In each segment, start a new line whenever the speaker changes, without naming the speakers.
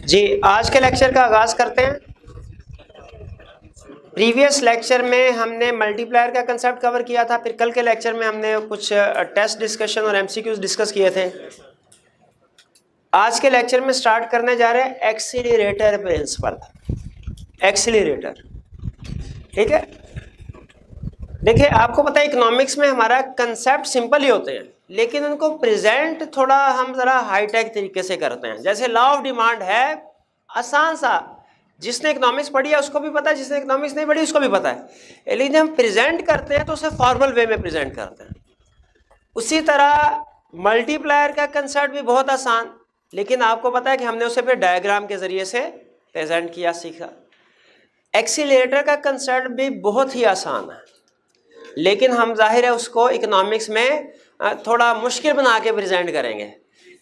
जी, आज के लेक्चर का आगाज करते हैं। प्रीवियस लेक्चर में हमने मल्टीप्लायर का कंसेप्ट कवर किया था, फिर कल के लेक्चर में हमने कुछ टेस्ट डिस्कशन और एमसीक्यूज डिस्कस किए थे। आज के लेक्चर में स्टार्ट करने जा रहे हैं एक्सीलरेटर प्रिंसिपल। एक्सीलरेटर, ठीक है। देखिए, आपको पता है इकोनॉमिक्स में हमारा कंसेप्ट सिंपल ही होते हैं, लेकिन उनको प्रेजेंट थोड़ा हम जरा हाईटेक तरीके से करते हैं। जैसे लॉ ऑफ डिमांड है, आसान सा, जिसने इकोनॉमिक्स पढ़ी है उसको भी पता है, जिसने इकोनॉमिक्स नहीं पढ़ी उसको भी पता है, लेकिन हम प्रेजेंट करते हैं तो उसे फॉर्मल वे में प्रेजेंट करते हैं। उसी तरह मल्टीप्लायर का कंसेप्ट भी बहुत आसान, लेकिन आपको पता है कि हमने उसे फिर डायग्राम के जरिए से प्रेजेंट किया, सीखा। एक्सीलरेटर का कंसेप्ट भी बहुत ही आसान है, लेकिन हम जाहिर है उसको इकोनॉमिक्स में थोड़ा मुश्किल बना के प्रेजेंट करेंगे,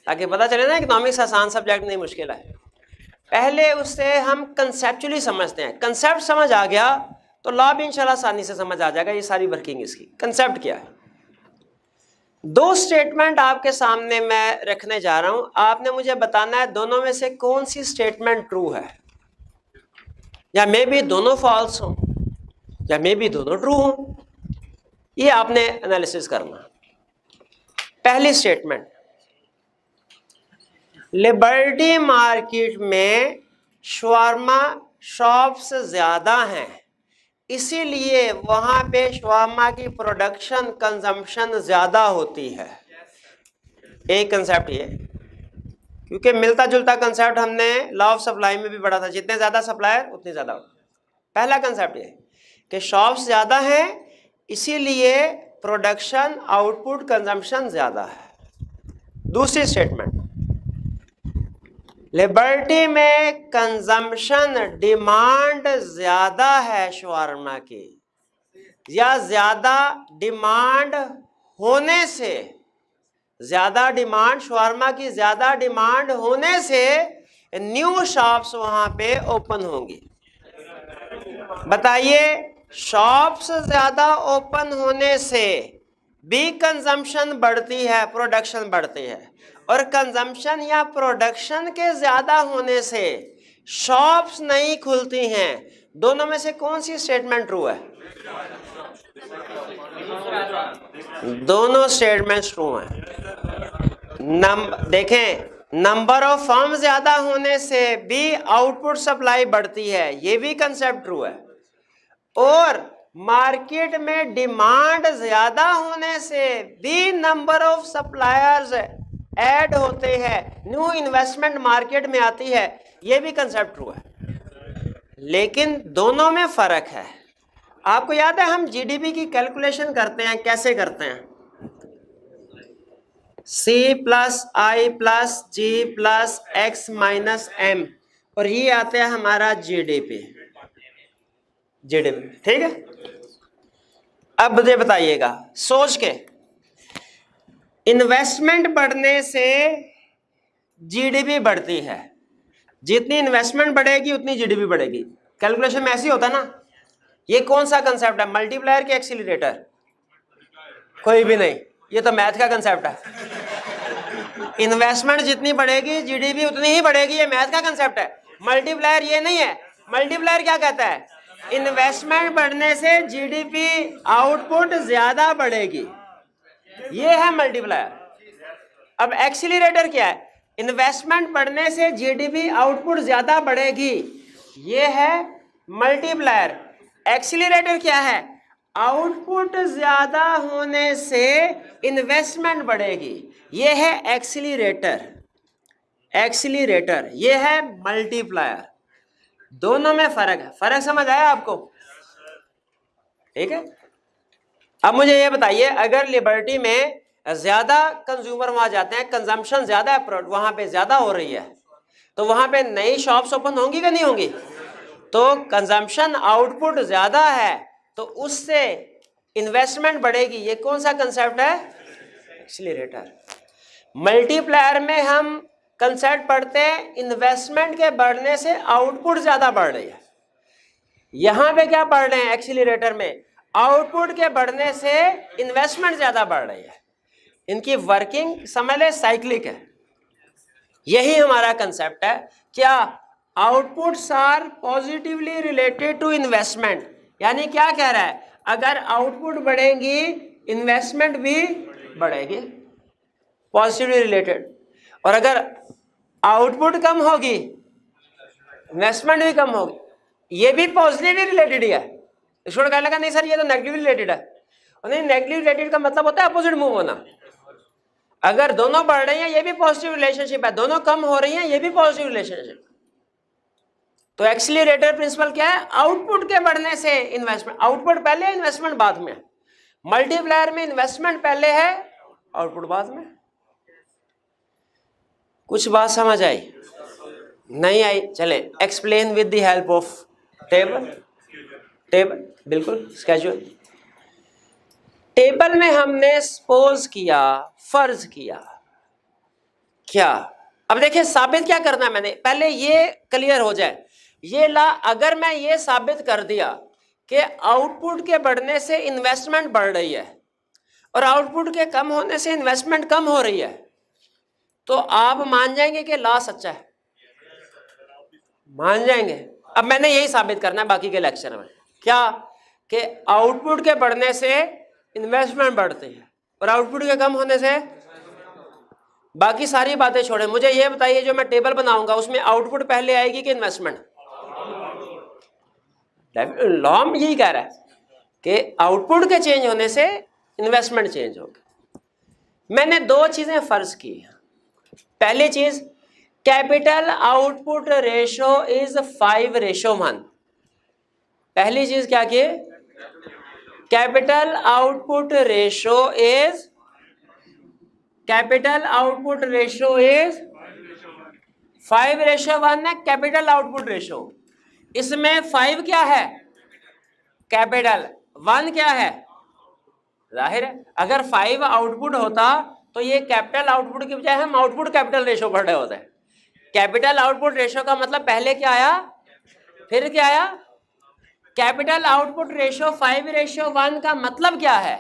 ताकि पता चले ना इकोनॉमिक्स आसान सब्जेक्ट नहीं, मुश्किल है। पहले उससे हम कंसेप्चुअली समझते हैं। कंसेप्ट समझ आ गया तो लॉ भी इंशाल्लाह आसानी से समझ आ जाएगा। ये सारी वर्किंग इसकी। कंसेप्ट क्या है? दो स्टेटमेंट आपके सामने मैं रखने जा रहा हूं, आपने मुझे बताना है दोनों में से कौन सी स्टेटमेंट ट्रू है, या मे बी दोनों फॉल्स हो, या मे बी दोनों ट्रू हो। ये आपने एनालिसिस करना। पहली स्टेटमेंट, लिबर्टी मार्केट में शवारमा शॉप्स ज्यादा हैं, इसीलिए वहां पे शवारमा की प्रोडक्शन कंजम्पशन ज्यादा होती है। एक कंसेप्ट ये, क्योंकि मिलता जुलता कंसेप्ट हमने लॉ ऑफ सप्लाई में भी पढ़ा था, जितने ज्यादा सप्लायर उतने ज्यादा। पहला कंसेप्ट ये कि शॉप्स ज्यादा हैं, इसीलिए प्रोडक्शन आउटपुट कंजम्पशन ज्यादा है। दूसरी स्टेटमेंट, लिबर्टी में कंजम्पशन डिमांड ज्यादा है शवारमा की, या ज्यादा डिमांड होने से, ज्यादा डिमांड, शवारमा की ज्यादा डिमांड होने से न्यू शॉप्स वहां पे ओपन होंगी। बताइए, शॉप्स ज्यादा ओपन होने से भी कंजम्पशन बढ़ती है, प्रोडक्शन बढ़ती है, और कंजम्पशन या प्रोडक्शन के ज्यादा होने से शॉप्स नहीं खुलती हैं। दोनों में से कौन सी स्टेटमेंट ट्रू है? दोनों स्टेटमेंट ट्रू हैं। देखें, नंबर ऑफ फर्म ज्यादा होने से भी आउटपुट सप्लाई बढ़ती है, ये भी कंसेप्ट ट्रू है। और मार्केट में डिमांड ज्यादा होने से भी नंबर ऑफ सप्लायर्स ऐड होते हैं, न्यू इन्वेस्टमेंट मार्केट में आती है, यह भी कंसेप्ट ट्रू है। लेकिन दोनों में फर्क है। आपको याद है हम जीडीपी की कैलकुलेशन करते हैं, कैसे करते हैं? C प्लस आई प्लस जी प्लस एक्स माइनस एम, और ये आता है हमारा जीडीपी। जीडीपी, ठीक है। अब मुझे बताइएगा सोच के, इन्वेस्टमेंट बढ़ने से जीडीपी बढ़ती है, जितनी इन्वेस्टमेंट बढ़ेगी उतनी जीडीपी बढ़ेगी। कैलकुलेशन में ऐसे ही होता ना। ये कौन सा कंसेप्ट है, मल्टीप्लायर के एक्सीलरेटर? कोई भी नहीं, ये तो मैथ का कंसेप्ट है। इन्वेस्टमेंट जितनी बढ़ेगी जीडीपी उतनी ही बढ़ेगी, ये मैथ का कंसेप्ट है। मल्टीप्लायर ये नहीं है। मल्टीप्लायर क्या कहता है? इन्वेस्टमेंट बढ़ने से जीडीपी आउटपुट ज्यादा बढ़ेगी, ये है मल्टीप्लायर। अब एक्सीलरेटर क्या है? इन्वेस्टमेंट बढ़ने से जीडीपी आउटपुट ज्यादा बढ़ेगी, ये है मल्टीप्लायर। एक्सीलरेटर क्या है? आउटपुट ज्यादा होने से इन्वेस्टमेंट बढ़ेगी, ये है एक्सीलरेटर। एक्सीलरेटर ये है मल्टीप्लायर। दोनों में फर्क है। फर्क समझ आया आपको? ठीक है। अब मुझे ये बताइए, अगर लिबर्टी में ज्यादा कंज्यूमर वहां जाते हैं, कंजम्पशन ज्यादा है, वहां पे ज्यादा हो रही है, तो वहां पे नई शॉप्स ओपन होंगी कि नहीं होंगी? तो कंजम्पशन आउटपुट ज्यादा है तो उससे इन्वेस्टमेंट बढ़ेगी। ये कौन सा कंसेप्ट है? एक्सीलरेटर। मल्टीप्लायर में हम कंसेप्ट पढ़ते हैं इन्वेस्टमेंट के बढ़ने से आउटपुट ज्यादा बढ़ रही है। यहां पे क्या पढ़ रहे हैं? एक्सीलरेटर में आउटपुट के बढ़ने से इन्वेस्टमेंट ज्यादा बढ़ रही है, इनकी वर्किंग समझ ले साइक्लिक है। यही हमारा कंसेप्ट है। क्या outputs are positively related to investment, यानी क्या कह रहा है, अगर आउटपुट बढ़ेगी इन्वेस्टमेंट भी बढ़ेगी, पॉजिटिवली रिलेटेड। और अगर आउटपुट कम होगी इन्वेस्टमेंट भी कम होगी, ये भी पॉजिटिवली रिलेटेड ही है। स्टूडेंट कहने लगा नहीं सर ये तो नेगेटिव रिलेटेड है। और नहीं, नेगेटिव रिलेटेड का मतलब होता है अपोजिट मूव होना। अगर दोनों बढ़ रही हैं ये भी पॉजिटिव रिलेशनशिप है, दोनों कम हो रही हैं ये भी पॉजिटिव रिलेशनशिप। तो एक्सीलरेटर प्रिंसिपल क्या है, आउटपुट के बढ़ने से इन्वेस्टमेंट, आउटपुट पहले है इन्वेस्टमेंट बाद में। मल्टीप्लायर में इन्वेस्टमेंट पहले है आउटपुट बाद में। कुछ बात समझ आई नहीं आई? चले explain with the help of table. Table बिल्कुल स्केड्यूल। टेबल में हमने सपोज किया, फर्ज किया क्या, अब देखिए साबित क्या करना है, मैंने पहले ये क्लियर हो जाए। ये ला, अगर मैं ये साबित कर दिया कि आउटपुट के बढ़ने से इन्वेस्टमेंट बढ़ रही है और आउटपुट के कम होने से इन्वेस्टमेंट कम हो रही है, तो आप मान जाएंगे कि लॉ सच्चा है? मान जाएंगे। अब मैंने यही साबित करना है बाकी के लेक्चर में, क्या कि आउटपुट के बढ़ने से इन्वेस्टमेंट बढ़ती है और आउटपुट के कम होने से, बाकी सारी बातें छोड़े, मुझे ये बताइए जो मैं टेबल बनाऊंगा उसमें आउटपुट पहले आएगी कि इन्वेस्टमेंट? लॉ यही कह रहा है कि आउटपुट के चेंज होने से इन्वेस्टमेंट चेंज होगी। मैंने दो चीजें फर्ज की। पहली चीज, कैपिटल आउटपुट रेशो इज 5:1। पहली चीज क्या की, capital output ratio is, capital output ratio is 5:1 है कैपिटल आउटपुट रेशो। इसमें 5 क्या है कैपिटल, 1 क्या है, जाहिर है अगर 5 आउटपुट होता तो ये कैपिटल आउटपुट की बजाय हम आउटपुट कैपिटल रेशो पढ़ रहे होते हैं। कैपिटल आउटपुट रेशो का मतलब पहले क्या आया फिर क्या आया, कैपिटल आउटपुट रेशो 5:1 का मतलब क्या है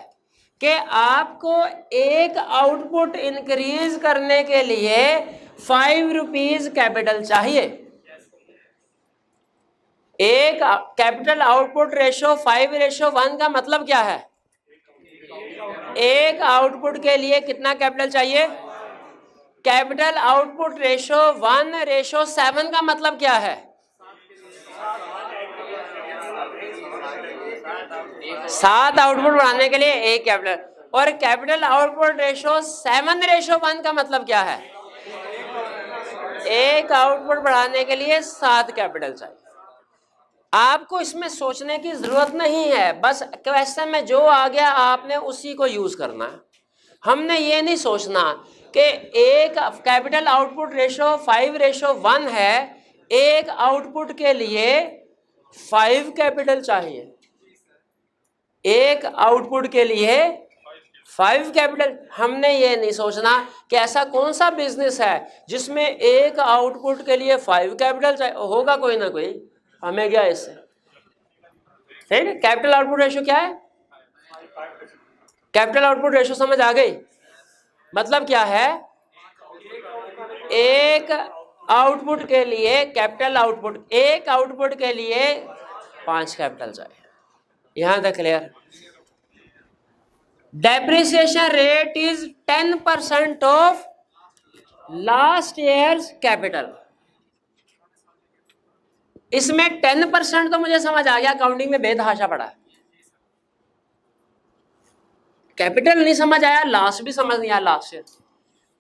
कि आपको एक आउटपुट इंक्रीज करने के लिए 5 रुपीज कैपिटल चाहिए। एक कैपिटल आउटपुट रेशो 5:1 का मतलब क्या है, एक आउटपुट के लिए कितना कैपिटल चाहिए। कैपिटल आउटपुट रेशो 1:7 का मतलब क्या है, 7 आउटपुट बढ़ाने के लिए एक कैपिटल। और कैपिटल आउटपुट रेशो 7:1 का मतलब क्या है, एक आउटपुट बढ़ाने के लिए 7 कैपिटल चाहिए। आपको इसमें सोचने की जरूरत नहीं है, बस क्वेश्चन में जो आ गया आपने उसी को यूज करना है। हमने ये नहीं सोचना कि एक कैपिटल आउटपुट रेशो 5:1 है, एक आउटपुट के लिए 5 कैपिटल चाहिए, एक आउटपुट के लिए 5 कैपिटल। हमने ये नहीं सोचना कि ऐसा कौन सा बिजनेस है जिसमें एक आउटपुट के लिए 5 कैपिटल चाहिए, होगा कोई ना कोई, हमें क्या इससे, ठीक है। कैपिटल आउटपुट रेशो क्या है, कैपिटल आउटपुट रेशो समझ आ गई, मतलब क्या है, एक आउटपुट के लिए कैपिटल आउटपुट, एक आउटपुट के लिए 5 कैपिटल चाहिए। यहां तक clear. Depreciation rate is 10% of last years capital. इसमें 10% तो मुझे समझ आ गया, अकाउंटिंग में बेतहाशा पड़ा है। कैपिटल नहीं समझ आया, लास्ट भी समझ नहीं आया, लास्ट ईयर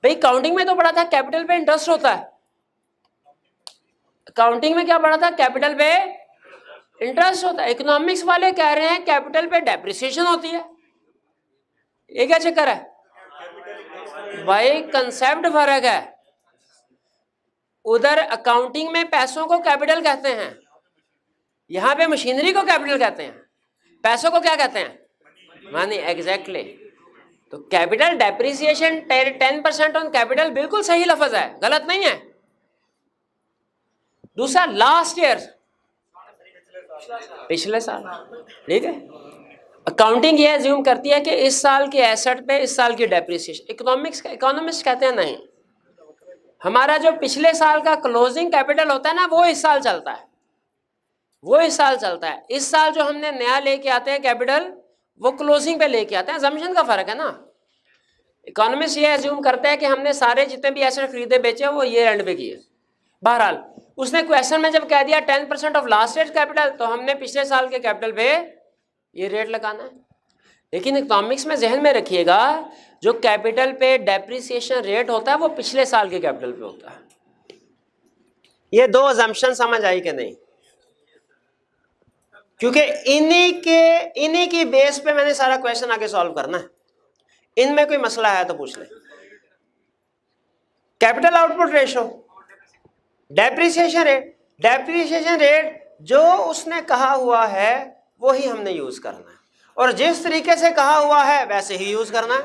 भाई अकाउंटिंग में तो पढ़ा था कैपिटल पे इंटरेस्ट होता है। अकाउंटिंग में क्या पढ़ा था, कैपिटल पे इंटरेस्ट होता है। इकोनॉमिक्स वाले कह रहे हैं कैपिटल पे डेप्रिसिएशन होती है, ये क्या चक्कर है भाई, कंसेप्ट फर्क है। उधर अकाउंटिंग में पैसों को कैपिटल कहते हैं, यहां पे मशीनरी को कैपिटल कहते हैं, पैसों को क्या कहते हैं, मनी। एग्जैक्टली। तो कैपिटल डेप्रिसिएशन 10% ऑन कैपिटल बिल्कुल सही लफ्ज है, गलत नहीं है। दूसरा लास्ट ईयर, पिछले साल, ठीक है। अकाउंटिंग ये एज्यूम करती है कि इस साल के एसेट पे इस साल की डेप्रिसिएशन, इकोनॉमिस्ट कहते हैं नहीं, हमारा जो पिछले साल का क्लोजिंग कैपिटल होता है ना वो इस साल चलता है, वो इस साल चलता है। इस साल जो हमने नया लेके आते हैं कैपिटल वो क्लोजिंग पे लेके आते हैं, assumption का फर्क है ना। इकोनॉमिस्ट ये एज्यूम करते हैं कि हमने सारे जितने भी एसेट खरीदे बेचे वो ईयर एंड पे किए। बहरहाल उसने क्वेश्चन में जब कह दिया 10% ऑफ लास्ट ईयर कैपिटल, तो हमने पिछले साल के कैपिटल पे ये रेट लगाना है। लेकिन इकोनॉमिक्स में जहन में रखिएगा जो कैपिटल पे डेप्रिसिएशन रेट होता है वो पिछले साल के कैपिटल पे होता है। ये दो अजम्पशन समझ आई कि नहीं? क्योंकि इन्हीं की बेस पे मैंने सारा क्वेश्चन आगे सॉल्व करना है। इनमें कोई मसला है तो पूछ ले। Capital output ratio, depreciation rate जो उसने कहा हुआ है वो ही हमने यूज करना है, और जिस तरीके से कहा हुआ है वैसे ही यूज करना है।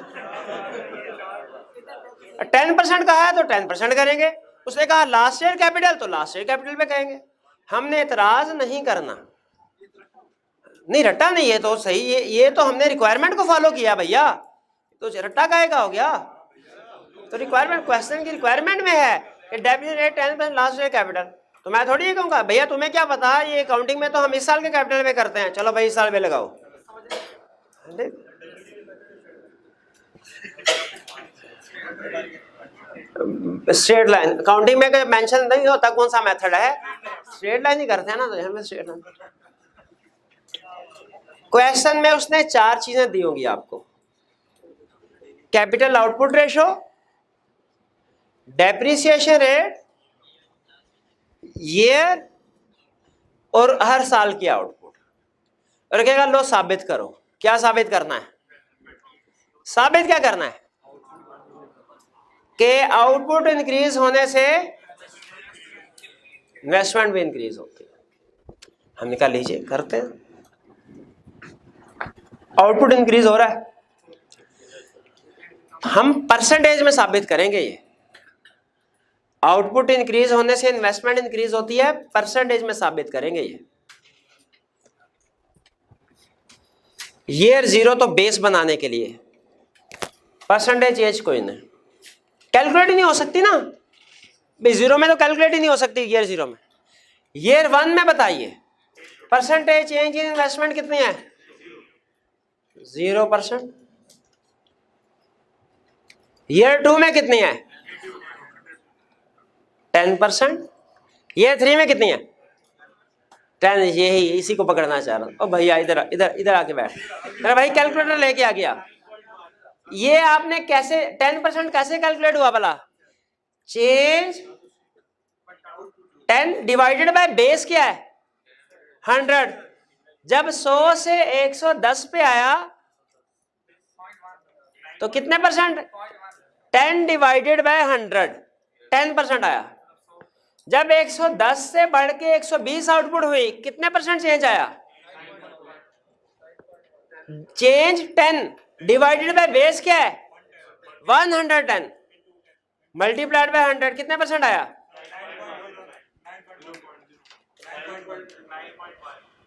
10% कहा है तो 10% करेंगे, उसने कहा लास्ट ईयर कैपिटल तो लास्ट ईयर कैपिटल पे कहेंगे। हमने एतराज नहीं करना, नहीं रट्टा नहीं है तो सही, ये तो हमने रिक्वायरमेंट को फॉलो किया भैया, तो रट्टा काहेगा हो गया? तो रिक्वायरमेंट, क्वेश्चन की रिक्वायरमेंट में है कि depreciation rate 10% last year capital, तो मैं थोड़ी ये कहूँगा भैया तुम्हें क्या पता, ये अकाउंटिंग में तो हम इस साल के कैपिटल पे करते हैं, चलो भाई इस साल पे लगाओ। स्ट्रेट लाइन अकाउंटिंग में मेंशन नहीं होता कौन सा मेथड है, स्ट्रेट लाइन ही करते हैं ना, तो हमें स्ट्रेट लाइन। क्वेश्चन में उसने 4 चीजें दी होंगी आपको, capital output ratio, depreciation rate, year और हर साल की आउटपुट, और कहेगा लो साबित करो। क्या साबित करना है? साबित क्या करना है कि आउटपुट इंक्रीज होने से इन्वेस्टमेंट भी इंक्रीज होती है। हम निकाल लीजिए, करते हैं। आउटपुट इंक्रीज हो रहा है, हम परसेंटेज में साबित करेंगे ये। आउटपुट इंक्रीज होने से इन्वेस्टमेंट इंक्रीज होती है, परसेंटेज में साबित करेंगे ये। ईयर 0 तो बेस बनाने के लिए, परसेंटेज एज कोई नहीं, कैलकुलेट ही नहीं हो सकती ना भाई, 0 में तो कैलकुलेट ही नहीं हो सकती ईयर 0 में। ईयर 1 में बताइए परसेंटेज चेंज इन इन्वेस्टमेंट कितनी है? 0%। ईयर 2 में कितनी है? 10%। ईयर 3 में कितनी है? 10। यही इसी को पकड़ना चाह रहा हूं। ओ भैया इधर इधर इधर आके बैठ, अरे भाई कैलकुलेटर लेके आ गया। ये आपने कैसे 10% कैसे कैलकुलेट हुआ भला? चेंज 10 डिवाइडेड बाय बेस क्या है? 100। जब 100 से 110 पे आया तो कितने परसेंट? 10 डिवाइडेड बाय 100, 10% आया। जब 110 से बढ़ के 120 आउटपुट हुई, कितने परसेंट चेंज आया? चेंज 10 डिवाइडेड बाय बेस क्या है? 110 मल्टीप्लाइड बाय 100, कितने परसेंट आया?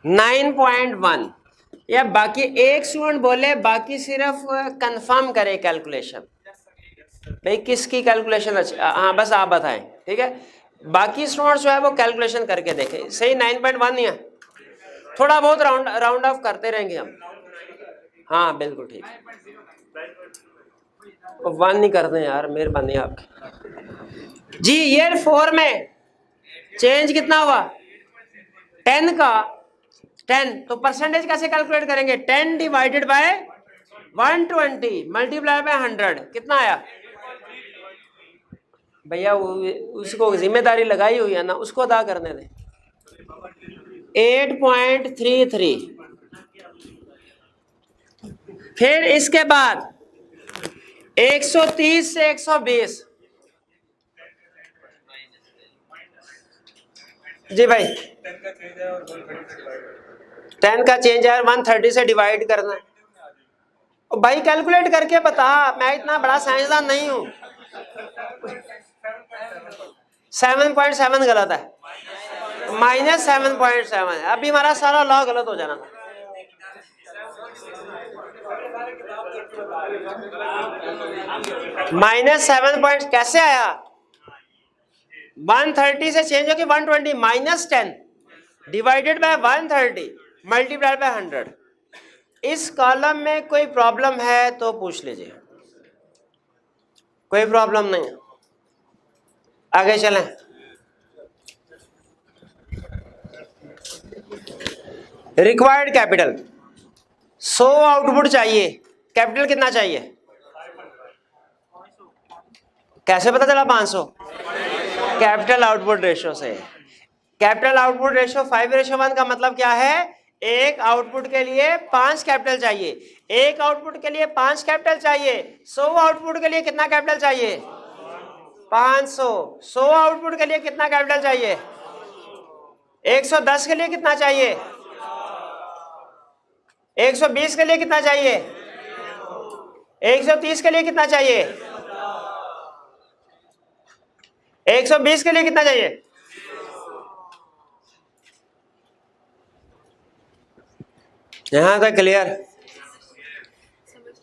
9.1। या बाकी एक स्टूडेंट बोले, बाकी सिर्फ कंफर्म करे कैलकुलेशन, भाई किसकी कैलकुलेशन अच्छी। हाँ बस आप बताएं, ठीक है। बाकी स्टूडेंट्स जो है वो कैलकुलेशन करके देखें, सही 9.1 नहीं है, थोड़ा बहुत राउंड ऑफ करते रहेंगे हम। हाँ बिल्कुल ठीक है, 1 नहीं करते यार, मेहरबानी आपकी जी। ईयर 4 में चेंज कितना हुआ? 10 का 10, तो परसेंटेज कैसे कैलकुलेट करेंगे? 10 डिवाइडेड बाय 120 मल्टीप्लाई बाय 100, कितना आया भैया? उसको जिम्मेदारी लगाई हुई है ना, उसको अदा करने दें। 8.33। फिर इसके बाद 130 से 120 जी भाई, 10 का चेंज है, 130 से डिवाइड करना है। भाई कैलकुलेट करके बता, मैं इतना बड़ा साइंसदान नहीं हूं। 7.7 गलत है, -7.7 है। अभी हमारा सारा लॉ गलत हो जाना था। -7 पॉइंट कैसे आया? 130 से चेंज होगी 120, -10 डिवाइडेड बाय 130 मल्टीप्लाइड बाय 100। इस कॉलम में कोई प्रॉब्लम है तो पूछ लीजिए, कोई प्रॉब्लम नहीं है। आगे चलें। रिक्वायर्ड कैपिटल 100 आउटपुट चाहिए, कैपिटल कितना चाहिए? कैसे पता चला 500? कैपिटल आउटपुट रेशियो से। कैपिटल आउटपुट रेशियो 5:1 का मतलब क्या है? एक आउटपुट के लिए 5 कैपिटल चाहिए, एक आउटपुट के लिए 5 कैपिटल चाहिए। 100 आउटपुट के लिए कितना कैपिटल चाहिए? 500। 100 आउटपुट के लिए कितना कैपिटल चाहिए? 110 के लिए कितना चाहिए? 120 के लिए कितना चाहिए? 130 के लिए कितना चाहिए? 120 के लिए कितना चाहिए? यहां तक क्लियर?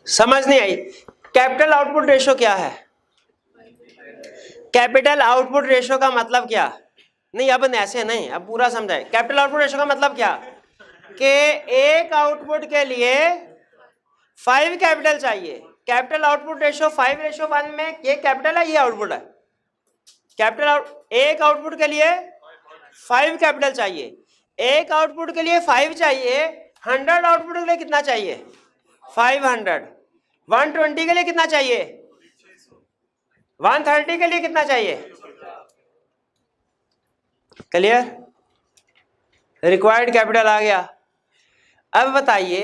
समझ नहीं आई? कैपिटल आउटपुट रेशियो क्या है? कैपिटल आउटपुट रेशियो का मतलब क्या? नहीं अब ऐसे नहीं, अब पूरा समझाए। कैपिटल आउटपुट रेशियो का मतलब क्या? कि एक आउटपुट के लिए 5 कैपिटल चाहिए। कैपिटल आउटपुट रेशियो 5:1 में ये कैपिटल है, ये आउटपुट है। कैपिटल एक आउटपुट के लिए 5 कैपिटल चाहिए, एक आउटपुट के लिए 5 चाहिए। 100 आउटपुट के लिए कितना चाहिए? 500। 120 के लिए कितना चाहिए? 130 के लिए कितना चाहिए? क्लियर? रिक्वायर्ड कैपिटल आ गया। अब बताइए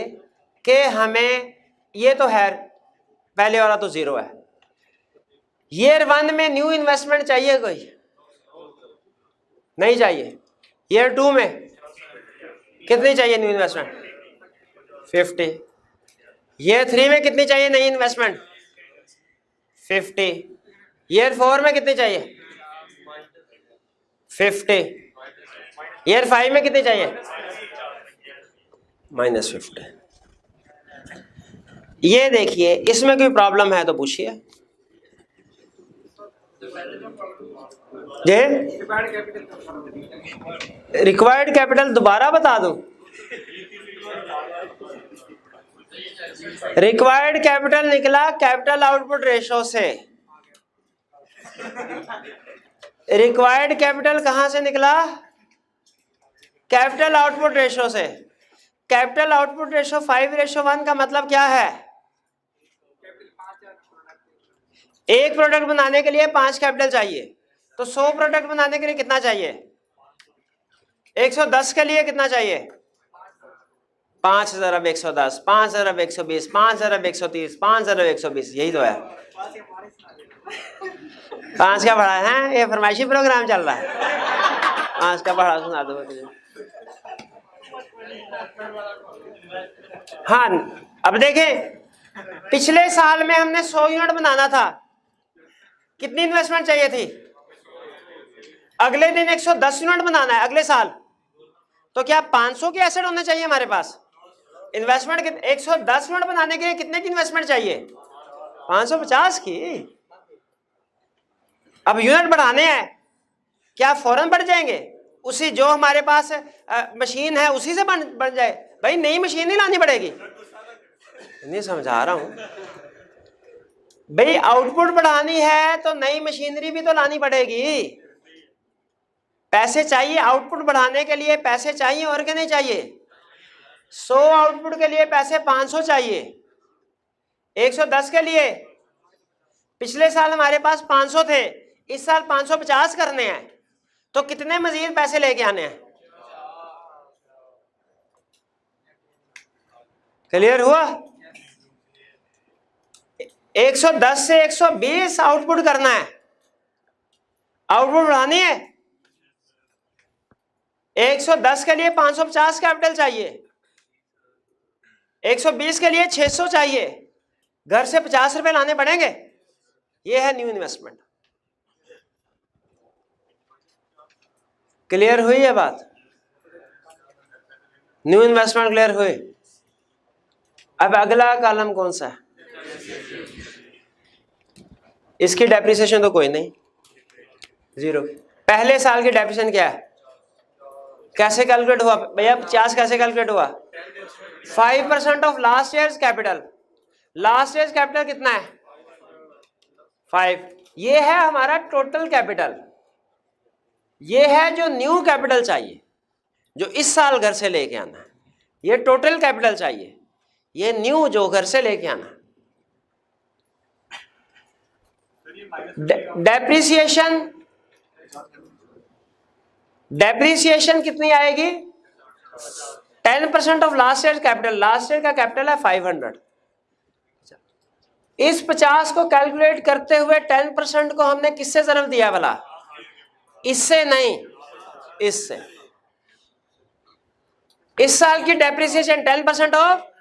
कि हमें, ये तो है पहले वाला तो 0 है, ईयर 1 में न्यू इन्वेस्टमेंट चाहिए कोई? नहीं चाहिए। ईयर 2 में कितनी चाहिए न्यू इन्वेस्टमेंट? 50। ईयर 3 में कितनी चाहिए नई इन्वेस्टमेंट? 50। ईयर 4 में कितनी चाहिए? 50। ईयर 5 में कितनी चाहिए? -50। ये देखिए, इसमें कोई प्रॉब्लम है तो पूछिए। ये रिक्वायर्ड कैपिटल दोबारा बता दूं? रिक्वायर्ड कैपिटल निकला कैपिटल आउटपुट रेशियो से। रिक्वायर्ड कैपिटल कहां से निकला? कैपिटल आउटपुट रेशियो से। कैपिटल आउटपुट रेशियो 5:1 का मतलब क्या है? एक प्रोडक्ट बनाने के लिए 5 कैपिटल चाहिए, तो 100 प्रोडक्ट बनाने के लिए कितना चाहिए? 110 के लिए कितना चाहिए? 5000 अब 110, 5000 अब 120, 5000 अब 130, 5000 अब 120, यही तो है। 5 का पढ़ा है, ये फरमाइशी प्रोग्राम चल रहा है। 5 का पढ़ा सुना दो तुझे। हाँ, अब देखें, पिछले साल में हमने 100 यूनिट बनाना था, कितनी इन्वेस्टमेंट चाहिए थी? अगले दिन 110 यूनिट बनाना है अगले साल, तो क्या 500 के एसेट होने चाहिए हमारे पास? इन्वेस्टमेंट 110 यूनिट बनाने के लिए कितने की इन्वेस्टमेंट चाहिए? 550 की। अब यूनिट बढ़ाने हैं, क्या फौरन बढ़ जाएंगे? उसी जो हमारे पास मशीन है उसी से बन जाए? भाई नई मशीन नहीं लानी पड़ेगी। नहीं समझा रहा हूं भाई, आउटपुट बढ़ानी है तो नई मशीनरी भी तो लानी पड़ेगी। पैसे चाहिए आउटपुट बढ़ाने के लिए, पैसे चाहिए और क्या नहीं चाहिए? 100 आउटपुट के लिए पैसे 500 चाहिए, 110 के लिए। पिछले साल हमारे पास 500 थे, इस साल 550 करने हैं, तो कितने मजीद पैसे लेके आने हैं? क्लियर हुआ? 110 से 120 आउटपुट करना है, आउटपुट बढ़ानी है। 110 के लिए 550 कैपिटल चाहिए, 120 के लिए 600 चाहिए, घर से 50 रुपए लाने पड़ेंगे। ये है न्यू इन्वेस्टमेंट। क्लियर हुई है बात? न्यू इन्वेस्टमेंट क्लियर हुई? अब अगला कॉलम कौन सा है? इसकी डेप्रिसिएशन तो कोई नहीं, 0। पहले साल की डेप्रिसिएशन क्या है? कैसे कैलकुलेट हुआ भैया? 50 कैसे कैलकुलेट हुआ? 5% of last years capital. Last years capital कितना है? 5। ये है हमारा टोटल कैपिटल। ये है जो न्यू कैपिटल चाहिए, जो इस साल घर से लेके आना है। ये टोटल कैपिटल चाहिए, ये न्यू जो घर से लेके आना। डेप्रिसिएशन, डेप्रिसिएशन कितनी आएगी? 10% of last year capital. Last year का कैपिटल है 500। इस 50 को कैलकुलेट करते हुए 10% को हमने किससे ज़रब दिया भला? इससे नहीं, इससे। इस साल की depreciation 10% of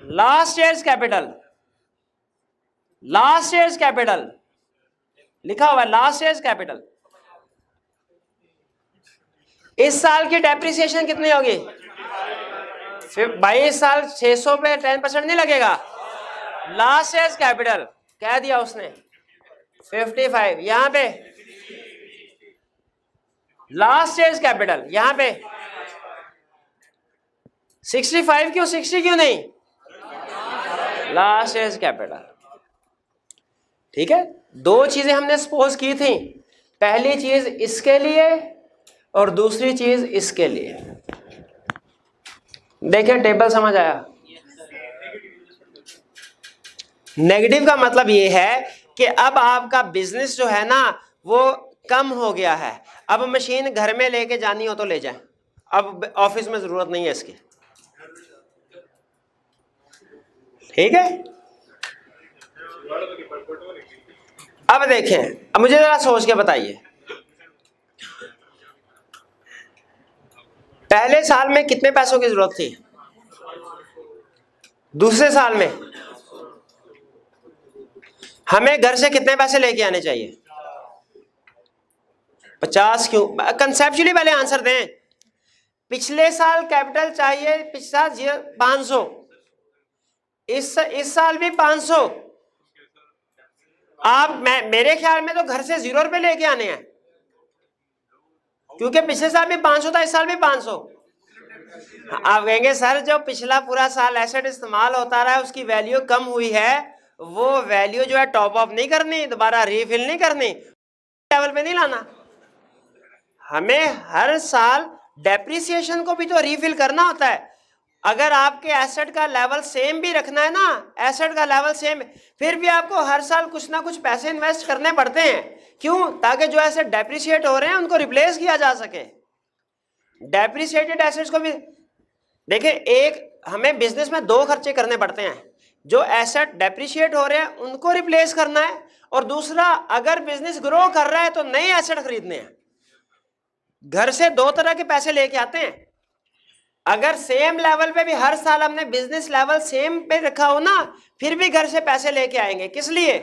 last years capital. Last years capital लिखा हुआ है, लास्ट ईयर्स कैपिटल। इस साल की डेप्रिसिएशन कितनी होगी? 22 साल 600 पे 10% नहीं लगेगा। लास्ट ईयर्स कैपिटल कह दिया उसने 55। यहां पे लास्ट ईयर्स कैपिटल, यहां पे 65 क्यों, 60 क्यों नहीं? Last years capital. ठीक है, दो चीजें हमने सपोज की थी। पहली चीज इसके लिए और दूसरी चीज इसके लिए। देखिए टेबल समझ आया? नेगेटिव का मतलब ये है कि अब आपका बिजनेस जो है ना वो कम हो गया है। अब मशीन घर में लेके जानी हो तो ले जाए, अब ऑफिस में जरूरत नहीं है इसकी। ठीक है, अब देखें, अब मुझे जरा सोच के बताइए, पहले साल में कितने पैसों की जरूरत थी? दूसरे साल में हमें घर से कितने पैसे लेके आने चाहिए? 50 क्यों? कंसेप्चुअली पहले आंसर दें। पिछले साल कैपिटल चाहिए, पिछला 500, इस साल भी 500। आप मेरे ख्याल में तो घर से 0 रुपए लेके आने हैं, क्योंकि पिछले साल भी 500 था, इस साल भी 500। आप कहेंगे सर जो पिछला पूरा साल एसेट इस्तेमाल होता रहा है उसकी वैल्यू कम हुई है, वो वैल्यू जो है टॉप अप नहीं करनी, दोबारा रीफिल नहीं करनी, लेवल पे नहीं लाना। हमें हर साल डेप्रिसिएशन को भी तो रीफिल करना होता है। अगर आपके एसेट का लेवल सेम भी रखना है ना, एसेट का लेवल सेम, फिर भी आपको हर साल कुछ ना कुछ पैसे इन्वेस्ट करने पड़ते हैं। क्यों? ताकि जो एसेट डेप्रिशिएट हो रहे हैं उनको रिप्लेस किया जा सके। डेप्रिशिएटेड एसेट्स को भी देखिए, एक हमें बिजनेस में दो खर्चे करने पड़ते हैं। जो एसेट डेप्रिशिएट हो रहे हैं उनको रिप्लेस करना है, और दूसरा अगर बिजनेस ग्रो कर रहा है तो नए एसेट खरीदने हैं। घर से दो तरह के पैसे लेके आते हैं। अगर सेम लेवल पे भी हर साल हमने बिजनेस लेवल सेम पे रखा हो ना, फिर भी घर से पैसे लेके आएंगे। किस लिए?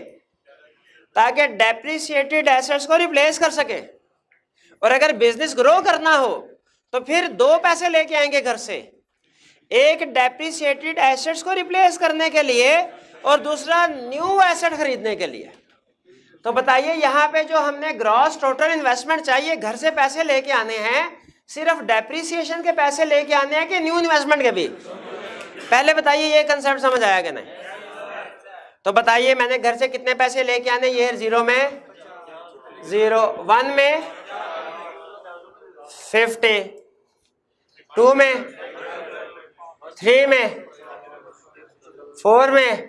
ताकि डेप्रिशिएटेड एसेट्स को रिप्लेस कर सके। और अगर बिजनेस ग्रो करना हो तो फिर दो पैसे लेके आएंगे घर से, एक डेप्रिशिएटेड एसेट्स को रिप्लेस करने के लिए और दूसरा न्यू एसेट खरीदने के लिए। तो बताइए यहाँ पे जो हमने ग्रॉस टोटल इन्वेस्टमेंट चाहिए घर से पैसे लेके आने हैं, सिर्फ डेप्रिसिएशन के पैसे लेके आने हैं कि न्यू इन्वेस्टमेंट के भी? पहले बताइए ये कंसेप्ट समझ आया कि नहीं? तो बताइए मैंने घर से कितने पैसे लेके आने? ये 0 में 0, 1 में 50, 2 में 3 में 4 में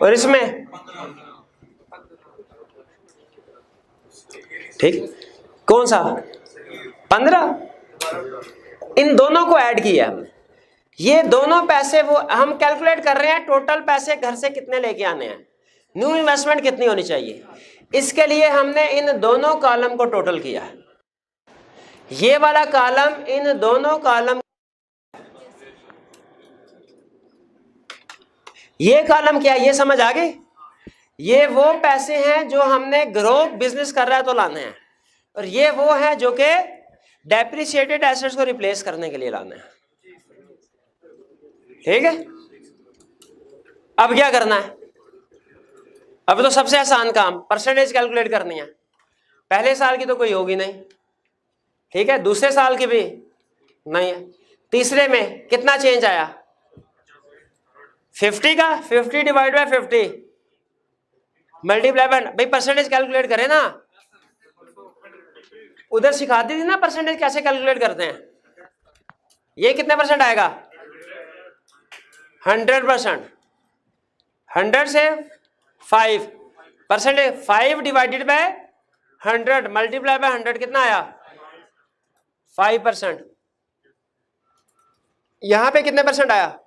और इसमें। ठीक, कौन सा? 15। इन दोनों को ऐड किया हमने। ये दोनों पैसे वो हम कैलकुलेट कर रहे हैं टोटल पैसे घर से कितने लेके आने हैं, न्यू इन्वेस्टमेंट कितनी होनी चाहिए। इसके लिए हमने इन दोनों कॉलम को टोटल किया। ये वाला कॉलम इन दोनों कॉलम, ये कॉलम क्या है ये समझ आ गई? ये वो पैसे हैं जो हमने ग्रो बिजनेस कर रहा है तो लाने हैं, और ये वो है जो कि डेप्रिशिएटेड एसेट्स को रिप्लेस करने के लिए लाने हैं। ठीक है। अब क्या करना है, अब तो सबसे आसान काम परसेंटेज कैलकुलेट करनी है। पहले साल की तो कोई होगी नहीं, ठीक है, दूसरे साल की भी नहीं है, तीसरे में कितना चेंज आया 50 का, 50 डिवाइड बाय 50 मल्टीप्लाई बाय, भाई परसेंटेज कैलकुलेट करें ना, उधर सिखाती थी ना परसेंटेज कैसे कैलकुलेट करते हैं। ये कितने परसेंट आएगा 100%, 100 से 5 percentage, 5 divided by 100 multiply by 100 कितना आया 5%। यहां पे कितने परसेंट आया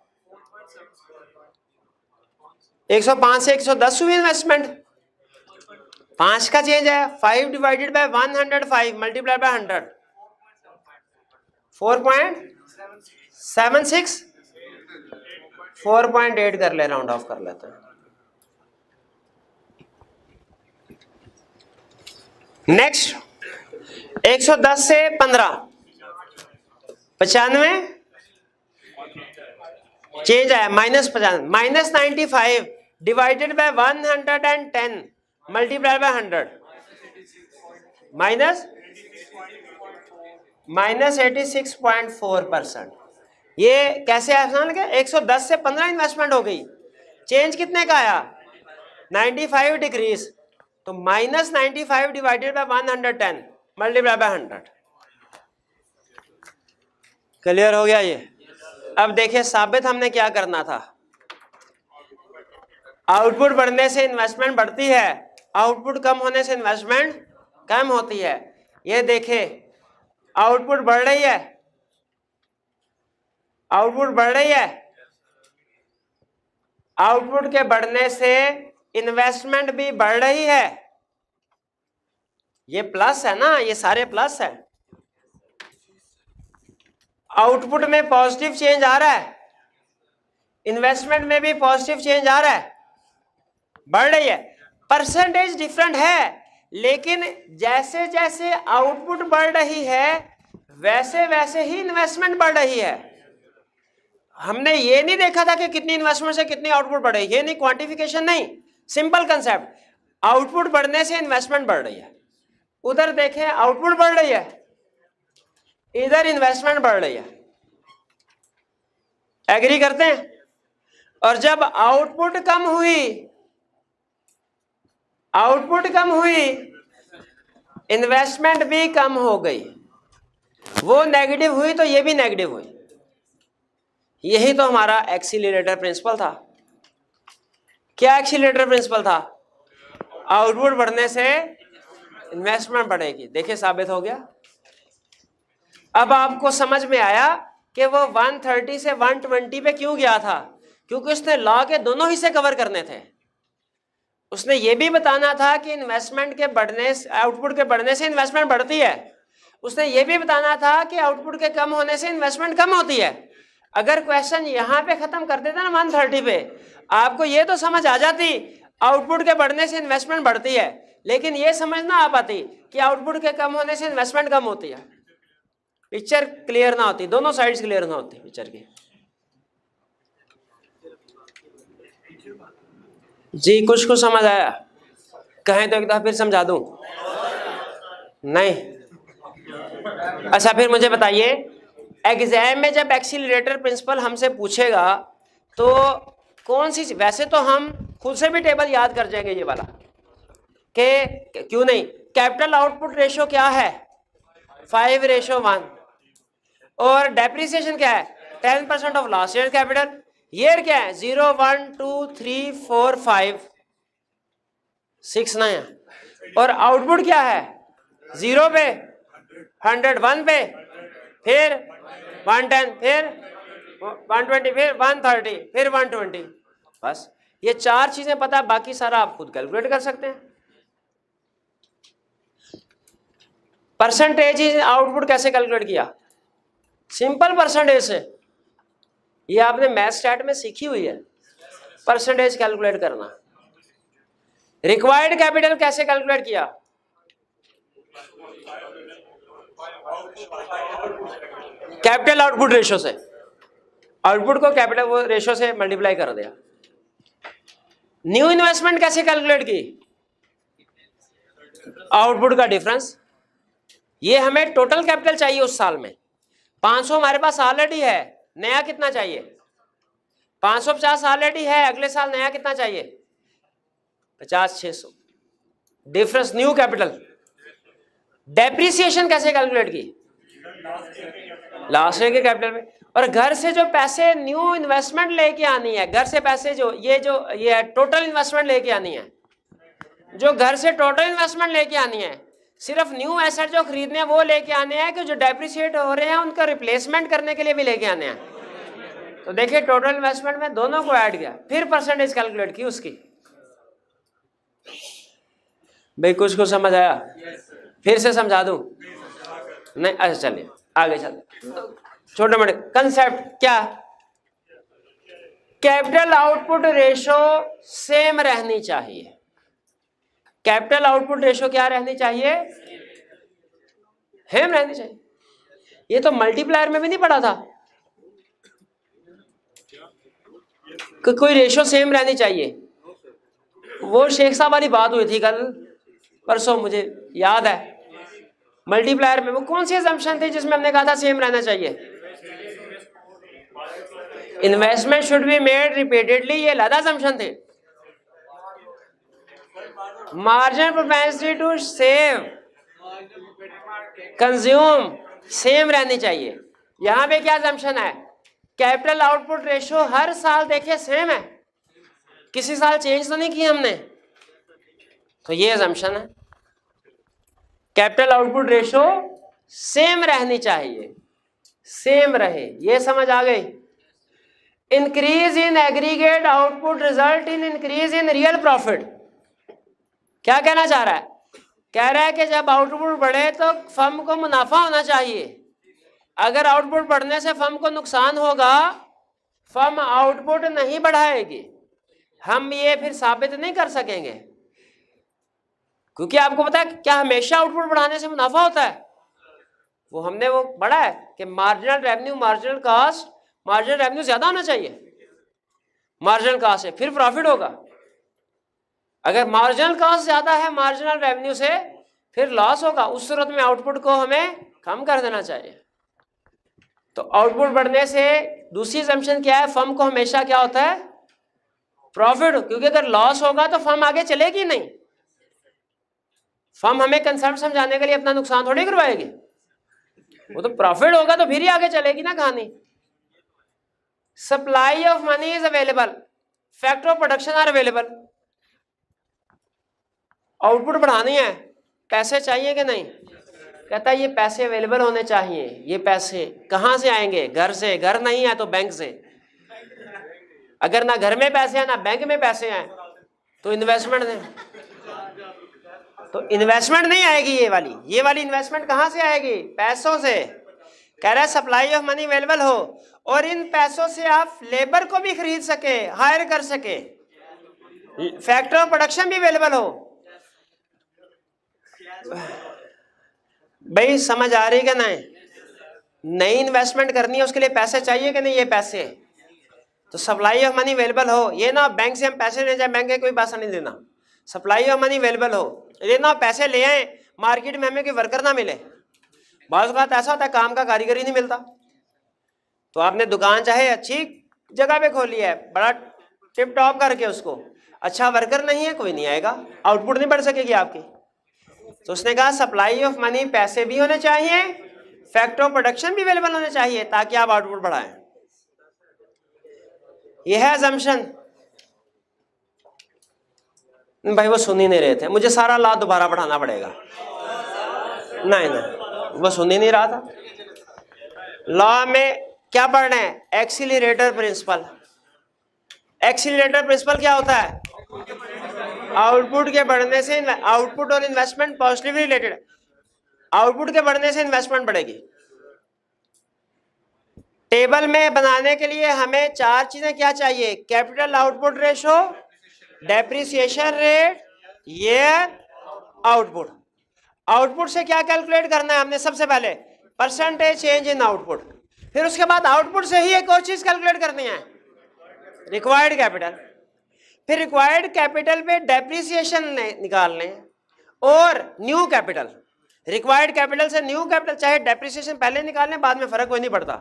105 से 110 हुई इन्वेस्टमेंट, 5 का चेंज है, 5 डिवाइडेड बाय 105 मल्टीप्लाई बाय 100 4.76, 4.8 कर ले, राउंड ऑफ कर लेते हैं। नेक्स्ट 110 से 15 95 चेंज आया -95, -95 डिवाइडेड बाय 110 मल्टीप्लाई बाय 100 -86.4%। ये कैसे आसान लगे, 110 से 15 इन्वेस्टमेंट हो गई, चेंज कितने का आया 95 डिक्रीज, तो -95 divided by 110 multiply by 100। Clear हो गया ये। अब देखिए साबित हमने क्या करना था, आउटपुट बढ़ने से इन्वेस्टमेंट बढ़ती है, आउटपुट कम होने से इन्वेस्टमेंट कम होती है। ये देखिए आउटपुट बढ़ रही है, आउटपुट बढ़ रही है, आउटपुट के बढ़ने से इन्वेस्टमेंट भी बढ़ रही है, ये प्लस है ना, ये सारे प्लस है। आउटपुट में पॉजिटिव चेंज आ रहा है, इन्वेस्टमेंट में भी पॉजिटिव चेंज आ रहा है, बढ़ रही है, परसेंटेज डिफरेंट है, लेकिन जैसे जैसे आउटपुट बढ़ रही है वैसे वैसे ही इन्वेस्टमेंट बढ़ रही है। हमने ये नहीं देखा था कि कितनी इन्वेस्टमेंट से कितनी आउटपुट बढ़ रही है, ये नहीं, क्वांटिफिकेशन नहीं, सिंपल कंसेप्ट, आउटपुट बढ़ने से इन्वेस्टमेंट बढ़ रही है। उधर देखें आउटपुट बढ़ रही है, इधर इन्वेस्टमेंट बढ़ रही है, एग्री करते हैं। और जब आउटपुट कम हुई, आउटपुट कम हुई, इन्वेस्टमेंट भी कम हो गई, वो नेगेटिव हुई तो ये भी नेगेटिव हुई। यही तो हमारा एक्सीलरेटर प्रिंसिपल था। क्या एक्सीलरेटर प्रिंसिपल था, आउटपुट बढ़ने से इन्वेस्टमेंट बढ़ेगी। देखिए साबित हो गया। अब आपको समझ में आया कि वो 130 से 120 पे क्यों गया था, क्योंकि उसने लॉ के दोनों हिस्से कवर करने थे। उसने ये भी बताना था कि इन्वेस्टमेंट के बढ़ने, आउटपुट के बढ़ने से इन्वेस्टमेंट बढ़ती है, उसने ये भी बताना था कि आउटपुट के कम होने से इन्वेस्टमेंट कम होती है। अगर क्वेश्चन यहाँ पे खत्म कर देता ना 130 पे, आपको ये तो समझ आ जाती आउटपुट के बढ़ने से इन्वेस्टमेंट बढ़ती है, लेकिन ये समझ ना आ पाती कि आउटपुट के कम होने से इन्वेस्टमेंट कम होती है। पिक्चर क्लियर ना होती, दोनों साइड्स क्लियर ना होती पिक्चर की। जी कुछ कुछ समझ आया, कहें तो एक दफा फिर समझा दूं? नहीं? अच्छा फिर मुझे बताइए, एग्जाम में जब एक्सीलरेटर प्रिंसिपल हमसे पूछेगा तो कौन सी, वैसे तो हम खुद से भी टेबल याद कर जाएंगे ये वाला, कि क्यों नहीं, कैपिटल आउटपुट रेशो क्या है 5:1, और डेप्रिसिएशन क्या है 10% of last year capital, year क्या है 0 1 2 3 4 5 6 9, और आउटपुट क्या है 0 पे 100, 1 पे, फिर 110, फिर 120, फिर 130, फिर 120। बस ये 4 चीजें पता है, बाकी सारा आप खुद कैलकुलेट कर सकते हैं। परसेंटेज आउटपुट कैसे कैलकुलेट किया, सिंपल परसेंटेज से, ये आपने मैथ स्टैट में सीखी हुई है, परसेंटेज कैलकुलेट करना। रिक्वायर्ड कैपिटल कैसे कैलकुलेट किया, कैपिटल आउटपुट रेशो से। आउटपुट को कैपिटल वो रेशो से मल्टीप्लाई कर दिया। न्यू इन्वेस्टमेंट कैसे कैलकुलेट की? आउटपुट का डिफरेंस। ये हमें टोटल कैपिटल चाहिए उस साल में, 500 हमारे पास ऑलरेडी है, नया कितना चाहिए? 550 ऑलरेडी है, अगले साल नया कितना चाहिए? 50 600 डिफरेंस न्यू कैपिटल। डेप्रिसिएशन कैसे कैलकुलेट की? लास्ट ईयर के कैपिटल में। और घर से जो पैसे न्यू इन्वेस्टमेंट लेके आनी है, घर से पैसे जो ये टोटल इन्वेस्टमेंट लेके आनी है, जो घर से टोटल इन्वेस्टमेंट लेके आनी है, सिर्फ न्यू एसेट जो खरीदने हैं वो लेके आने हैं कि जो डेप्रिसिएट हो रहे हैं उनका रिप्लेसमेंट करने के लिए भी लेके आने हैं। तो देखिए टोटल इन्वेस्टमेंट में दोनों को ऐड किया, फिर परसेंटेज कैलकुलेट की उसकी। भाई कुछ को समझ आया? फिर से समझा दूं? नहीं? अच्छा चलिए आगे चलते। छोटे मोटे कंसेप्ट क्या? कैपिटल आउटपुट रेशो सेम रहनी चाहिए। कैपिटल आउटपुट रेशो क्या रहनी चाहिए? सेम रहनी चाहिए। ये तो मल्टीप्लायर में भी नहीं पढ़ा था कि कोई रेशो सेम रहनी चाहिए। वो शेख साहब वाली बात हुई थी कल परसों, मुझे याद है। मल्टीप्लायर में वो कौन सी असम्पशन थी जिसमें हमने कहा था सेम रहना चाहिए? Investment should be made repeatedly, ये अलग असम्पशन थे। Marginal propensity to save consume same रहनी चाहिए। यहां पे क्या असम्पशन है? कैपिटल आउटपुट रेशो हर साल देखिए सेम है, किसी साल चेंज तो नहीं की हमने। तो ये असम्पशन है, कैपिटल आउटपुट रेशो सेम रहनी चाहिए, सेम रहे। ये समझ आ गई? Increase in aggregate output result in increase in real profit. क्या कहना चाह रहा है? कह रहा है कि जब आउटपुट बढ़े तो फर्म को मुनाफा होना चाहिए। अगर आउटपुट बढ़ने से फर्म को नुकसान होगा, फर्म आउटपुट नहीं बढ़ाएगी। हम ये फिर साबित नहीं कर सकेंगे, क्योंकि आपको पता है क्या हमेशा आउटपुट बढ़ाने से मुनाफा होता है? वो हमने वो पढ़ा है कि marginal revenue marginal cost, marginal revenue ज्यादा होना चाहिए मार्जिनल कॉस्ट से, फिर प्रॉफिट होगा। अगर मार्जिनल कॉस्ट ज्यादा है मार्जिनल रेवेन्यू से, फिर लॉस होगा। उस सूरत में आउटपुट को हमें कम कर देना चाहिए। तो आउटपुट बढ़ने से दूसरी असम्पशन क्या है? फर्म को हमेशा क्या होता है? प्रॉफिट। क्योंकि अगर लॉस होगा तो फर्म आगे चलेगी नहीं। फर्म हमें कंसेप्ट समझाने के लिए अपना नुकसान थोड़ी करवाएगी। वो तो प्रॉफिट होगा तो फिर ही आगे चलेगी ना कहानी। Supply of money is available, factor of production are available. Output बढ़ानी है, पैसे चाहिए कि नहीं? कहता है ये पैसे अवेलेबल होने चाहिए। ये पैसे कहां से आएंगे? घर से। घर नहीं है तो बैंक से। अगर ना घर में पैसे हैं ना बैंक में पैसे हैं तो इन्वेस्टमेंट नहीं, तो इन्वेस्टमेंट नहीं आएगी। ये वाली इन्वेस्टमेंट कहां से आएगी? पैसों से। कह रहा है सप्लाई ऑफ मनी अवेलेबल हो और इन पैसों से आप लेबर को भी खरीद सके, हायर कर सके, फैक्टर ऑफ प्रोडक्शन भी अवेलेबल हो। भाई समझ आ रही है कि नहीं? नई इन्वेस्टमेंट करनी है, उसके लिए पैसे चाहिए कि नहीं? ये पैसे तो सप्लाई ऑफ मनी अवेलेबल हो। ये ना बैंक से हम पैसे ले जाए, बैंक के कोई पैसा नहीं देना। सप्लाई ऑफ मनी अवेलेबल हो, ये ना पैसे ले आए मार्केट में हमें कोई वर्कर ना मिले। बहुत बात ऐसा होता है काम का कारीगर ही नहीं मिलता, तो आपने दुकान चाहे अच्छी जगह पे खोली है, बड़ा टिप टॉप करके, उसको अच्छा वर्कर नहीं है, कोई नहीं आएगा, आउटपुट नहीं बढ़ सकेगी आपकी। तो उसने कहा सप्लाई ऑफ मनी, पैसे भी होने चाहिए, फैक्टर ऑफ प्रोडक्शन भी अवेलेबल होने चाहिए ताकि आप आउटपुट बढ़ाएं। यह है असम्पशन। भाई वो सुन ही नहीं रहे थे, मुझे सारा लॉ दोबारा पढ़ाना पड़ेगा। नहीं वो सुन ही नहीं रहा था। लॉ में क्या पढ़ रहे हैं? Accelerator principal. एक्सीलरेटर प्रिंसिपल क्या होता है? आउटपुट के बढ़ने से, आउटपुट और इन्वेस्टमेंट पॉजिटिवली रिलेटेड। आउटपुट के बढ़ने से इन्वेस्टमेंट बढ़ेगी। टेबल में बनाने के लिए हमें चार चीजें क्या चाहिए? Capital output ratio, depreciation rate, year, output. Output से क्या कैलकुलेट करना है हमने? सबसे पहले परसेंटेज चेंज इन आउटपुट। फिर उसके बाद आउटपुट से ही एक और चीज कैलकुलेट करनी है, रिक्वायर्ड कैपिटल। फिर रिक्वायर्ड कैपिटल पे डेप्रिसिएशन निकाल लें और न्यू कैपिटल। रिक्वायर्ड कैपिटल से न्यू कैपिटल, चाहे डेप्रिसिएशन पहले निकाल लें बाद में फर्क कोई नहीं पड़ता,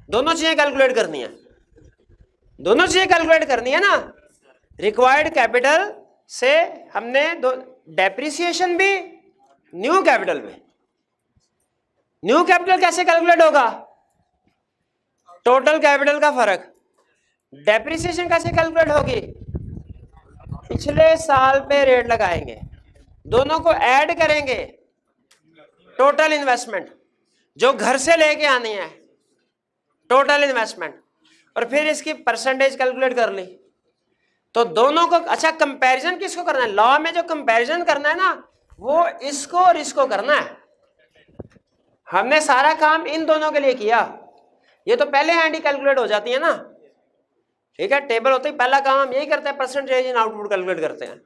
दोनों चीजें कैलकुलेट करनी है, दोनों चीजें कैलकुलेट करनी है ना। रिक्वायर्ड कैपिटल से हमने डेप्रिसिएशन भी, न्यू कैपिटल भी। न्यू कैपिटल कैसे कैलकुलेट होगा? टोटल कैपिटल का फर्क। डेप्रिसिएशन कैसे कैलकुलेट होगी? पिछले साल पे रेट लगाएंगे, दोनों को ऐड करेंगे, टोटल इन्वेस्टमेंट जो घर से लेके आनी है, टोटल इन्वेस्टमेंट, और फिर इसकी परसेंटेज कैलकुलेट कर ली। तो दोनों को, अच्छा कंपैरिजन किसको करना है? लॉ में जो कंपैरिजन करना है ना, वो इसको और इसको करना है। हमने सारा काम इन दोनों के लिए किया, ये तो पहले हैंड ही कैलकुलेट हो जाती है ना, ठीक है। टेबल होते ही पहला काम हम यही करते हैं, परसेंटेज इन आउटपुट कैलकुलेट करते हैं।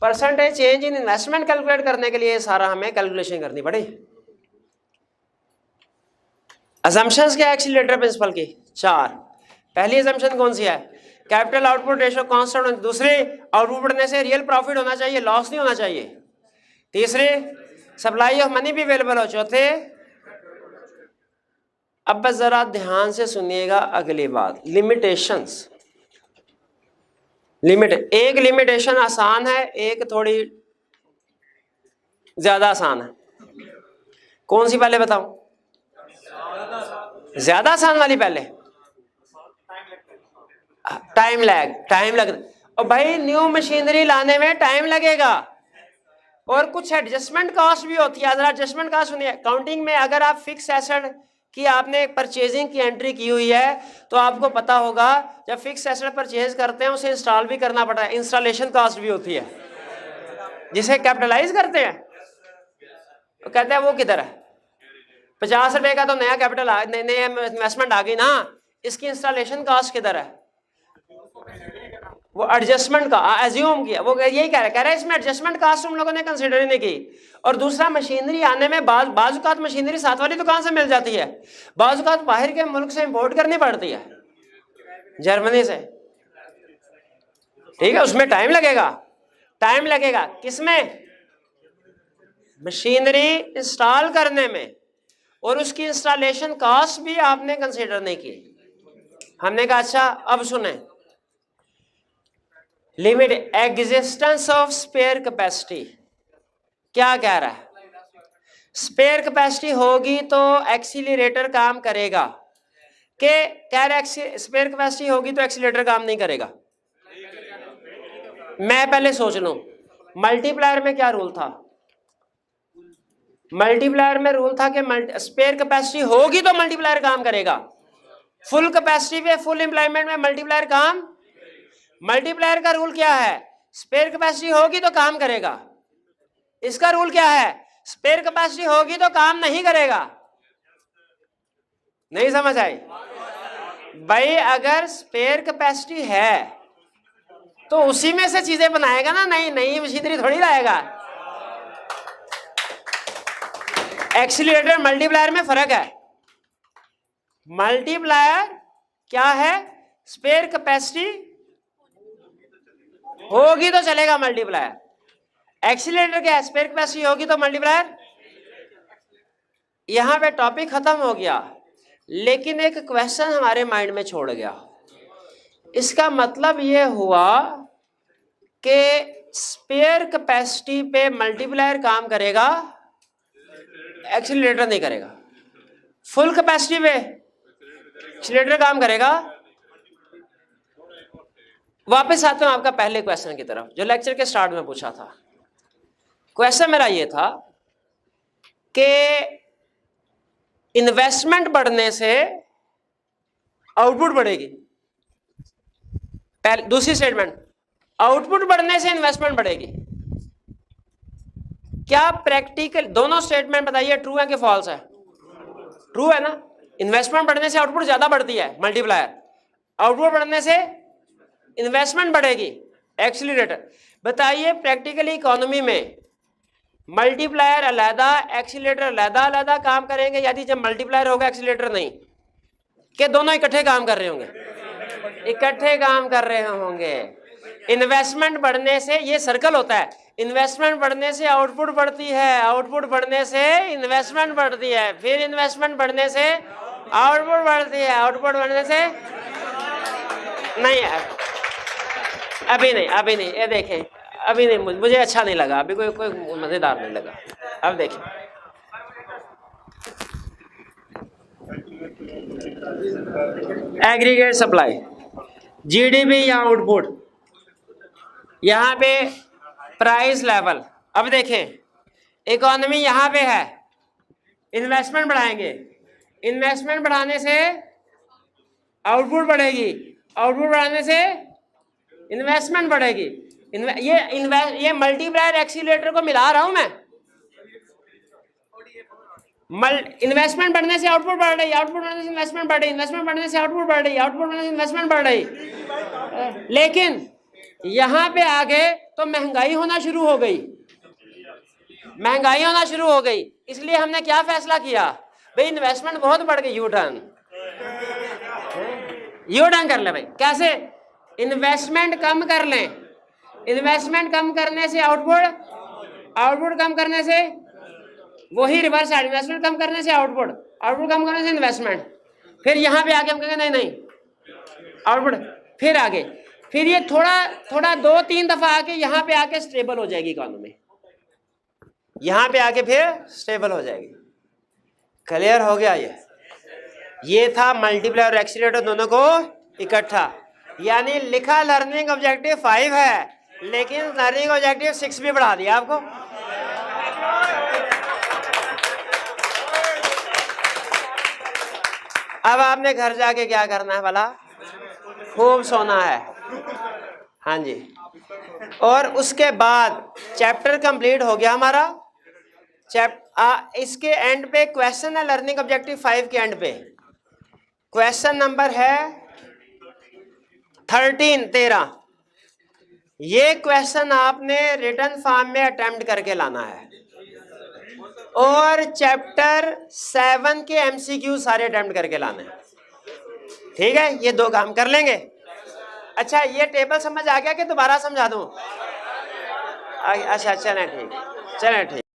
Percentage change in investment calculate करने के लिए सारा हमें कैलकुलेशन करनी पड़ी। असम्पशंस क्या है एक्सीलरेटर प्रिंसिपल की? 4। पहली असम्पशन कौन सी है? Capital output ratio constant. दूसरी, आउटपुट बढ़ने से रियल प्रॉफिट होना चाहिए, लॉस नहीं होना चाहिए। तीसरी, सप्लाई ऑफ मनी भी अवेलेबल हो। चौथे, अब बस जरा ध्यान से सुनिएगा अगली बात, लिमिटेशंस। एक लिमिटेशन आसान है, एक थोड़ी ज्यादा आसान है। कौन सी पहले बताऊं? ज्यादा आसान वाली पहले। टाइम लग और भाई न्यू मशीनरी लाने में टाइम लगेगा और कुछ एडजस्टमेंट कॉस्ट भी होती है। जरा एडजस्टमेंट कॉस्ट सुनिए। अकाउंटिंग में अगर आप फिक्स एसेट कि आपने परचेजिंग की एंट्री की हुई है तो आपको पता होगा जब फिक्स एसेट परचेज करते हैं उसे इंस्टॉल भी करना पड़ता है, इंस्टॉलेशन कॉस्ट भी होती है जिसे कैपिटलाइज करते हैं। तो कहते हैं वो किधर है? 50 रुपए का तो नया कैपिटल नया इन्वेस्टमेंट आ गई ना, इसकी इंस्टॉलेशन कॉस्ट किधर है? वो एडजस्टमेंट का एज्यूम किया, वो यही कह रहा है इसमें एडजस्टमेंट कॉस्ट हम लोगों ने कंसीडर ही नहीं की। और दूसरा, मशीनरी आने में बाजुकात मशीनरी साथ वाली दुकान से मिल जाती है, बाजुकात बाहर के मुल्क से इंपोर्ट करनी पड़ती है, जर्मनी से, ठीक है। उसमें टाइम लगेगा किसमें? मशीनरी इंस्टॉल करने में, और उसकी इंस्टॉलेशन कॉस्ट भी आपने कंसीडर नहीं की। हमने कहा अच्छा अब सुने, limit existence of spare capacity क्या कह रहा है? स्पेयर कैपेसिटी होगी तो एक्सीलरेटर काम करेगा, के कह रहा है स्पेयर कैपेसिटी होगी तो एक्सीलरेटर काम नहीं करेगा। मैं पहले सोच लूं, मल्टीप्लायर में क्या रूल था? मल्टीप्लायर में रूल था कि स्पेयर कैपेसिटी होगी तो मल्टीप्लायर काम करेगा। फुल कैपेसिटी पे, फुल एम्प्लॉयमेंट में मल्टीप्लायर काम, मल्टीप्लायर का रूल क्या है? स्पेयर कैपेसिटी होगी तो काम करेगा। इसका रूल क्या है? स्पेयर कैपेसिटी होगी तो काम नहीं करेगा। नहीं समझ आई भाई? अगर स्पेयर कैपेसिटी है तो उसी में से चीजें बनाएगा ना, नई मशीनरी थोड़ी लाएगा। एक्सीलरेटर मल्टीप्लायर में फर्क है। मल्टीप्लायर क्या है? स्पेयर कैपेसिटी होगी तो चलेगा मल्टीप्लायर। एक्सीलरेटर क्या है? स्पेयर कैपेसिटी होगी तो मल्टीप्लायर। यहां पे टॉपिक खत्म हो गया, लेकिन एक क्वेश्चन हमारे माइंड में छोड़ गया। इसका मतलब यह हुआ कि स्पेयर कैपेसिटी पे मल्टीप्लायर काम करेगा, एक्सीलरेटर नहीं करेगा। फुल कैपेसिटी पे एक्सीलरेटर काम करेगा। वापस आते हैं आपका पहले क्वेश्चन की तरफ जो लेक्चर के स्टार्ट में पूछा था। क्वेश्चन मेरा ये था कि इन्वेस्टमेंट बढ़ने से आउटपुट बढ़ेगी। दूसरी स्टेटमेंट, आउटपुट बढ़ने से इन्वेस्टमेंट बढ़ेगी। क्या प्रैक्टिकल? दोनों स्टेटमेंट बताइए ट्रू है कि फॉल्स है? ट्रू है ना। इन्वेस्टमेंट बढ़ने से आउटपुट ज्यादा बढ़ती है, मल्टीप्लायर। आउटपुट बढ़ने से इन्वेस्टमेंट बढ़ेगी, एक्सीलरेटर। बताइए प्रैक्टिकली इकोनॉमी में मल्टीप्लायर अलग, एक्सीलरेटर अलग काम करेंगे यदि जब मल्टीप्लायर होगा एक्सीलरेटर नहीं? कि दोनों इकट्ठे काम कर रहे होंगे? इकट्ठे काम कर रहे होंगे। इन्वेस्टमेंट बढ़ने से, ये सर्कल होता है, इन्वेस्टमेंट बढ़ने से आउटपुट बढ़ती है, आउटपुट बढ़ने से इन्वेस्टमेंट बढ़ती है, फिर इन्वेस्टमेंट बढ़ने से आउटपुट बढ़ती है, आउटपुट बढ़ने से नहीं, अभी नहीं, ये देखें, अभी नहीं, मुझे अच्छा नहीं लगा, अभी कोई मजेदार नहीं लगा। अब देखें, एग्रीगेट सप्लाई, जीडीपी या आउटपुट, यहाँ पे प्राइस लेवल। अब देखें, इकोनॉमी यहाँ पे है, इन्वेस्टमेंट बढ़ाएंगे, इन्वेस्टमेंट बढ़ाने से आउटपुट बढ़ेगी, आउटपुट बढ़ाने से इन्वेस्टमेंट बढ़ेगी। ये मल्टीप्लायर एक्सीलरेटर को मिला रहा हूं मैं। इन्वेस्टमेंट बढ़ने से आउटपुट बढ़ रही, आउटपुट बढ़ने से इन्वेस्टमेंट बढ़ रही, इन्वेस्टमेंट बढ़ने से आउटपुट बढ़ रही, आउटपुट बढ़ने से इन्वेस्टमेंट बढ़ रही। लेकिन यहां पे आगे तो महंगाई होना शुरू हो गई, महंगाई होना शुरू हो गई। इसलिए हमने क्या फैसला किया, भाई इन्वेस्टमेंट बहुत बढ़ गई, यू टर्न कर ले भाई। कैसे? इन्वेस्टमेंट कम कर लें, इन्वेस्टमेंट कम करने से आउटपुट, आउटपुट कम करने से वही रिवर्स है, इन्वेस्टमेंट कम करने से आउटपुट, आउटपुट कम करने से इन्वेस्टमेंट। फिर यहां पे आके हम कहेंगे नहीं आउटपुट, फिर आगे, फिर ये थोड़ा 2-3 दफा आके यहां पे आके स्टेबल हो जाएगी इकोनॉमी, यहां पे आके फिर स्टेबल हो जाएगी। क्लियर हो गया? ये था मल्टीप्लायर और एक्सीलरेटर दोनों को इकट्ठा। यानी लिखा लर्निंग ऑब्जेक्टिव 5 है, लेकिन लर्निंग ऑब्जेक्टिव 6 भी बढ़ा दिया आपको। अब आपने घर जाके क्या करना है भला? खूब सोना है। हाँ जी। और उसके बाद चैप्टर कंप्लीट हो गया हमारा। इसके एंड पे क्वेश्चन है, लर्निंग ऑब्जेक्टिव 5 के एंड पे क्वेश्चन नंबर है 13। ये क्वेश्चन आपने रिटन फॉर्म में अटेम्प्ट करके लाना है, और चैप्टर 7 के एमसीक्यू सारे अटेम्प्ट करके लाने हैं। ठीक है, ये 2 काम कर लेंगे। अच्छा, ये टेबल समझ आ गया कि दोबारा समझा दूं? अच्छा, चलें ठीक।